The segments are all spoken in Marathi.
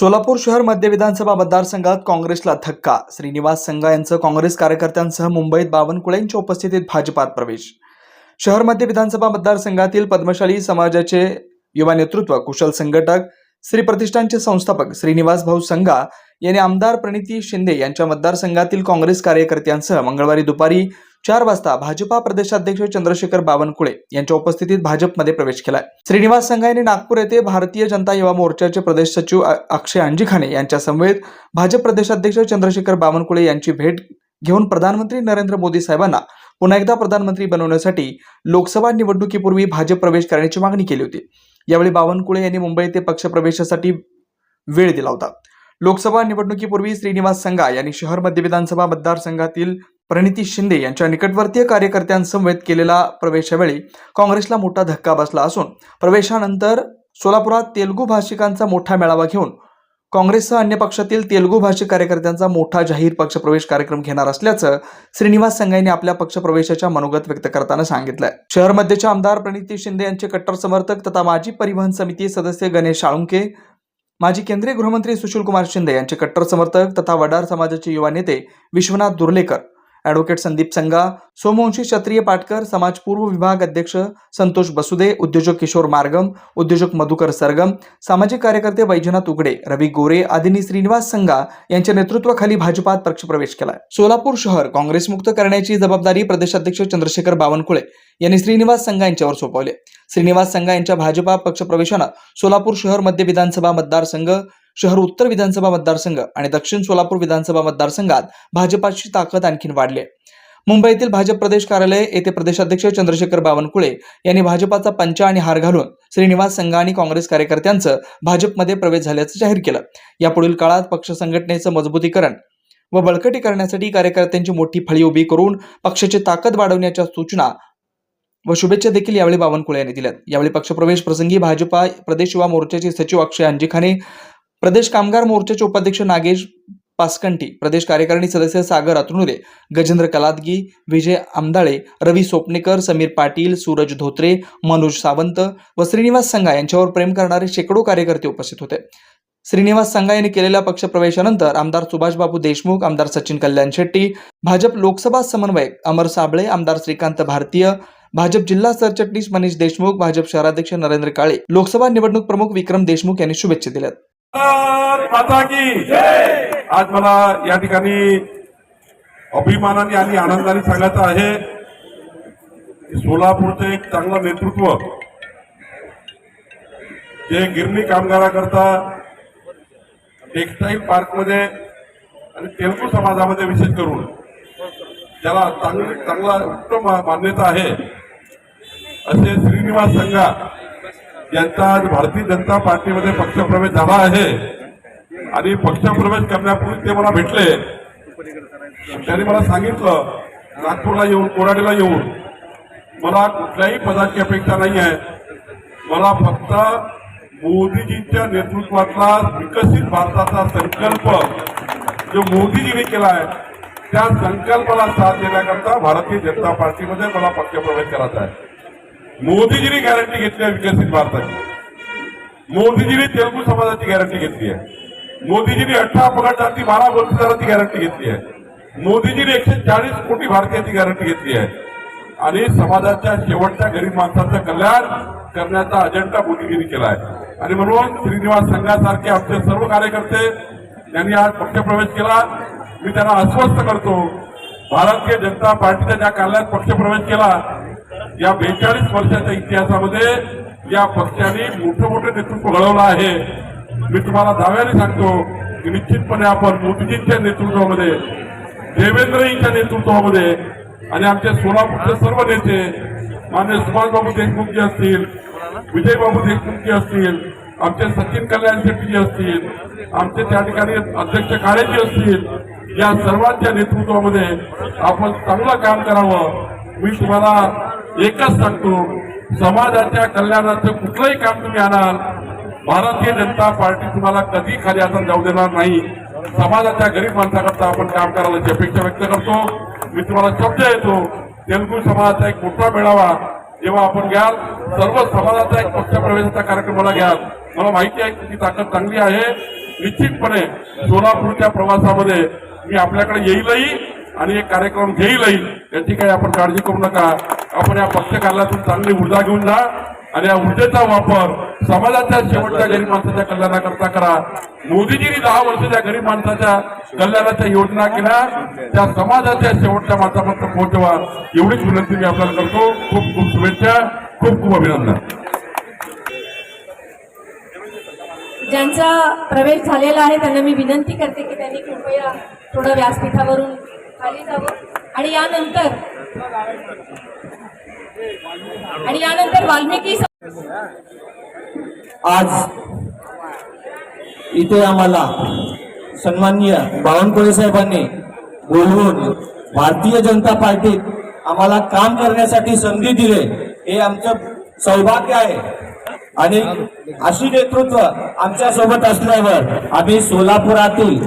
सोलापूर शहर मध्य विधानसभा मतदारसंघात काँग्रेसला धक्का. श्रीनिवास संघा यांचं काँग्रेस कार्यकर्त्यांसह मुंबईत बावनकुळेंच्या उपस्थितीत भाजपात प्रवेश. शहर मध्य विधानसभा मतदारसंघातील पद्मशाली समाजाचे युवा नेतृत्व, कुशल संघटक, श्री प्रतिष्ठानचे संस्थापक श्रीनिवास भाऊ संघा यांनी आमदार प्रणिती शिंदे यांच्या मतदारसंघातील काँग्रेस कार्यकर्त्यांसह मंगळवारी दुपारी 4 वाजता भाजपा प्रदेशाध्यक्ष चंद्रशेखर बावनकुळे यांच्या उपस्थितीत भाजपमध्ये प्रवेश केलाय. श्रीनिवास संघा यांनी नागपूर येथे भारतीय जनता युवा मोर्चाचे प्रदेश सचिव अक्षय अंजिखाने यांच्या समवेत भाजप प्रदेशाध्यक्ष चंद्रशेखर बावनकुळे यांची भेट घेऊन प्रधानमंत्री नरेंद्र मोदी साहेबांना पुन्हा एकदा प्रधानमंत्री बनवण्यासाठी लोकसभा निवडणुकीपूर्वी भाजप प्रवेश करण्याची मागणी केली होती. यावेळी बावनकुळे यांनी मुंबई येथे पक्षप्रवेशासाठी वेळ दिला होता. लोकसभा निवडणुकीपूर्वी श्रीनिवास संघा यांनी शहर मध्य विधानसभा मतदारसंघातील प्रणिती शिंदे यांच्या निकटवर्तीय कार्यकर्त्यांसमवेत केलेला प्रवेशावेळी काँग्रेसला मोठा धक्का बसला असून प्रवेशानंतर सोलापुरात तेलुगू भाषिकांचा मोठा मेळावा घेऊन काँग्रेससह अन्य पक्षातील तेलुगू भाषिक कार्यकर्त्यांचा मोठा जाहीर पक्षप्रवेश कार्यक्रम घेणार असल्याचं श्रीनिवास संघा यांनी आपल्या पक्षप्रवेशाच्या मनोगत व्यक्त करताना सांगितलंय. शहर मध्यच्या आमदार प्रणिती शिंदे यांचे कट्टर समर्थक तथा माजी परिवहन समिती सदस्य गणेश साळुंके, माजी केंद्रीय गृहमंत्री सुशीलकुमार शिंदे यांचे कट्टर समर्थक तथा वडार समाजाचे युवा नेते विश्वनाथ दुर्लेकर, ॲडव्होकेट संदीप संघा, सोमवंशी क्षत्रिय पाटकर, समाज पूर्व विभाग अध्यक्ष संतोष बसुदे, उद्योजक किशोर मार्गम, उद्योजक मधुकर सरगम, सामाजिक कार्यकर्ते वैजनाथ उगडे, रवी गोरे आदींनी श्रीनिवास संघा यांच्या नेतृत्वाखाली भाजपात पक्षप्रवेश केलाय. सोलापूर शहर काँग्रेसमुक्त करण्याची जबाबदारी प्रदेशाध्यक्ष चंद्रशेखर बावनकुळे यांनी श्रीनिवास संघा यांच्यावर सोपवले. श्रीनिवास संघा यांच्या भाजपा पक्षप्रवेशानं सोलापूर शहर मध्य विधानसभा मतदारसंघ, शहर उत्तर विधानसभा मतदारसंघ आणि दक्षिण सोलापूर विधानसभा मतदारसंघात भाजपाची ताकद आणखी वाढली आहे. मुंबईतील भाजप प्रदेश कार्यालय येथे प्रदेशाध्यक्ष चंद्रशेखर बावनकुळे यांनी भाजपाचा पंचा आणि हार घालून श्रीनिवास संघा आणि काँग्रेस कार्यकर्त्यांचं भाजपमध्ये प्रवेश झाल्याचं जाहीर केलं. यापुढील काळात पक्ष संघटनेचं मजबूतीकरण व बळकटी करण्यासाठी कार्यकर्त्यांची मोठी फळी उभी करून पक्षाची ताकद वाढवण्याच्या सूचना व शुभेच्छा देखील यावेळी बावनकुळे यांनी दिल्यात. यावेळी पक्षप्रवेश प्रसंगी भाजपा प्रदेश युवा मोर्चाचे सचिव अक्षय अंजिखाने, प्रदेश कामगार मोर्चाचे उपाध्यक्ष नागेश पासकंटी, प्रदेश कार्यकारिणी सदस्य सागर अतनुरे, गजेंद्र कलादगी, विजय आमदाळे, रवी सोपनेकर, समीर पाटील, सूरज धोत्रे, मनोज सावंत व श्रीनिवास संघा यांच्यावर प्रेम करणारे शेकडो कार्यकर्ते उपस्थित होते. श्रीनिवास संघा यांनी केलेल्या पक्षप्रवेशानंतर आमदार सुभाषबाबू देशमुख, आमदार सचिन कल्याण शेट्टी, भाजप लोकसभा समन्वयक अमर साबळे, आमदार श्रीकांत भारतीय, भाजप जिल्हा सरचिटणीस मनीष देशमुख, भाजप शहराध्यक्ष नरेंद्र काळे, लोकसभा निवडणूक प्रमुख विक्रम देशमुख यांनी शुभेच्छा दिल्यात. माता की जय. आज मला या ठिकाणी अभिमानाने आणि आनंदाने सांगायचं आहे की सोलापूरचं एक चांगलं नेतृत्व जे गिरणी कामगाराकरता टेक्सटाईल पार्कमध्ये आणि तेलुगू समाजामध्ये विशेष करून ज्याला चांगला उत्तम मान्यता आहे असे श्रीनिवास संघा यांचा आज भारतीय जनता पार्टीमध्ये पक्षप्रवेश झाला आहे. आणि पक्षप्रवेश करण्यापूर्वी ते मला भेटले. त्यांनी मला सांगितलं, नागपूरला येऊन, कोराडीला येऊन मला कुठल्याही पदाची अपेक्षा नाही आहे, मला फक्त मोदीजींच्या नेतृत्वातला विकसित भारताचा संकल्प जो मोदीजींनी केलाय त्या संकल्पाला साथ देण्याकरता भारतीय जनता पार्टीमध्ये मला पक्षप्रवेश करायचा आहे. मोदीजींनी गॅरंटी घेतली आहे विकसित भारताची, मोदीजींनी तेलुगू समाजाची गॅरंटी घेतली आहे, मोदीजींनी 18 पगार जाती 12 वर्षाची गॅरंटी घेतली आहे, मोदीजींनी 140 कोटी भारतीयांची गॅरंटी घेतली आहे आणि समाजाच्या शेवटच्या गरीब माणसाचं कल्याण करण्याचा अजेंडा मोदीजींनी केला आहे. आणि म्हणून श्रीनिवास संघासारखे आमचे सर्व कार्यकर्ते यांनी आज पक्षप्रवेश केला. मी त्यांना आश्वस्त करतो, भारतीय जनता पार्टीच्या ज्या कार्यालयात पक्षप्रवेश केला या 42 वर्षाच्या इतिहासामध्ये या पक्षाने मोठं नेतृत्व घडवलं आहे. मी तुम्हाला दाव्याने सांगतो की निश्चितपणे आपण मोदीजींच्या नेतृत्वामध्ये, देवेंद्रजींच्या नेतृत्वामध्ये आणि आमचे सोलापूरचे सर्व नेते माननीय सुभाषबाबू देशमुखजी असतील, विजयबाबू देशमुखजी असतील, आमचे सचिन कल्याण शेट्टीजी असतील, आमचे त्या ठिकाणी अध्यक्ष काळेजी असतील, या सर्वांच्या नेतृत्वामध्ये आपण चांगलं काम करावं. मी तुम्हाला एकच सांगतो, समाजाच्या कल्याणाचं कुठलंही काम तुम्ही आणाल, भारतीय जनता पार्टी तुम्हाला कधी खाली हातात जाऊ देणार नाही. समाजाच्या गरीब माणसाकरता आपण काम करायची अपेक्षा व्यक्त करतो. मी तुम्हाला शब्द देतो, तेलुगू समाजाचा एक मोठा मेळावा जेव्हा आपण घ्याल, सर्व समाजाचा एक पक्षप्रवेशाचा कार्यक्रम मला घ्याल, मला माहिती आहे की ताकद चांगली आहे. निश्चितपणे सोलापूरच्या प्रवासामध्ये मी आपल्याकडे येईलही आणि एक कार्यक्रम घेईलही, याची काही आपण काळजी करू नका. आपण या पक्ष कार्यालयातून चांगली ऊर्जा घेऊन जा आणि या ऊर्जेचा वापर समाजाच्या शेवटच्या गरीब माणसाच्या कल्याणाकरता करा. मोदीजींनी 10 वर्षाच्या गरीब माणसाच्या कल्याणाच्या योजना केल्या, त्या समाजाच्या शेवटच्या माणसापर्यंत पोहोचवा, एवढीच विनंती मी आपल्याला करतो. खूप खूप शुभेच्छा, खूप खूप अभिनंदन. ज्यांचा प्रवेश झालेला आहे त्यांना मी विनंती करते की त्यांनी कृपया थोडं व्यासपीठावरून खाली जावं आणि यानंतर वाल्मिकी आज इथे आम्हाला सन्माननीय बावनकुळे साहेबांनी बोलवून भारतीय जनता पार्टीत आम्हाला काम करण्यासाठी संधी दिले, हे आमचं सौभाग्य आहे. आणि अशी नेतृत्व आमच्या सोबत असल्यावर आम्ही सोलापुरातील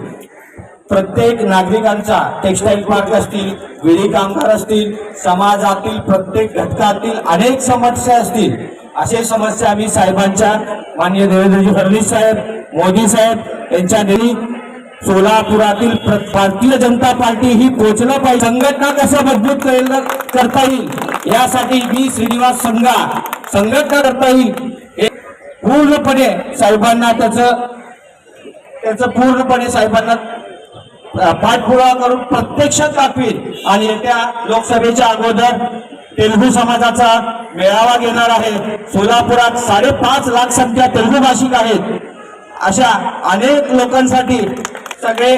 प्रत्येक नागरिकांचा, टेक्सटाईल पार्क असतील, विडी कामगार असतील, समाजातील प्रत्येक घटकातील अनेक समस्या असतील, असे समस्या आम्ही साहेबांच्या, माननीय देवेंद्रजी फडणवीस साहेब, मोदी साहेब यांच्या नेही सोलापुरातील भारतीय जनता पार्टी ही पोचलं पाहिजे. संघटना कसं मजबूत करता येईल यासाठी मी श्रीनिवास संघा संघटना करता येईल हे पूर्णपणे साहेबांना त्याचं पूर्णपणे साहेबांना पाठपुरावा करून प्रत्यक्षात दाखवील. आणि येत्या लोकसभेच्या अगोदर तेलुगू समाजाचा मेळावा घेणार आहे. सोलापुरात 5.5 लाख संख्या तेलुगू भाषिक आहेत. अशा अनेक लोकांसाठी सगळे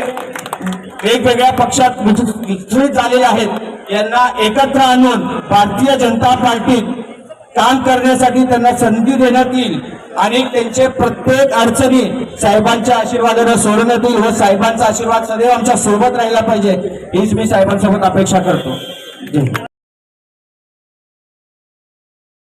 वेगवेगळ्या पक्षात विचलित झालेले आहेत, यांना एकत्र आणून भारतीय जनता पार्टीत काम करण्यासाठी त्यांना संधी देण्यात येईल आणि त्यांचे प्रत्येक अडचणी साहेबांच्या आशीर्वादाने सोडवण्यात येईल व साहेबांचा आशीर्वाद सदैव आमच्या सोबत राहिला पाहिजे, हीच मी साहेबांसोबत अपेक्षा करतो.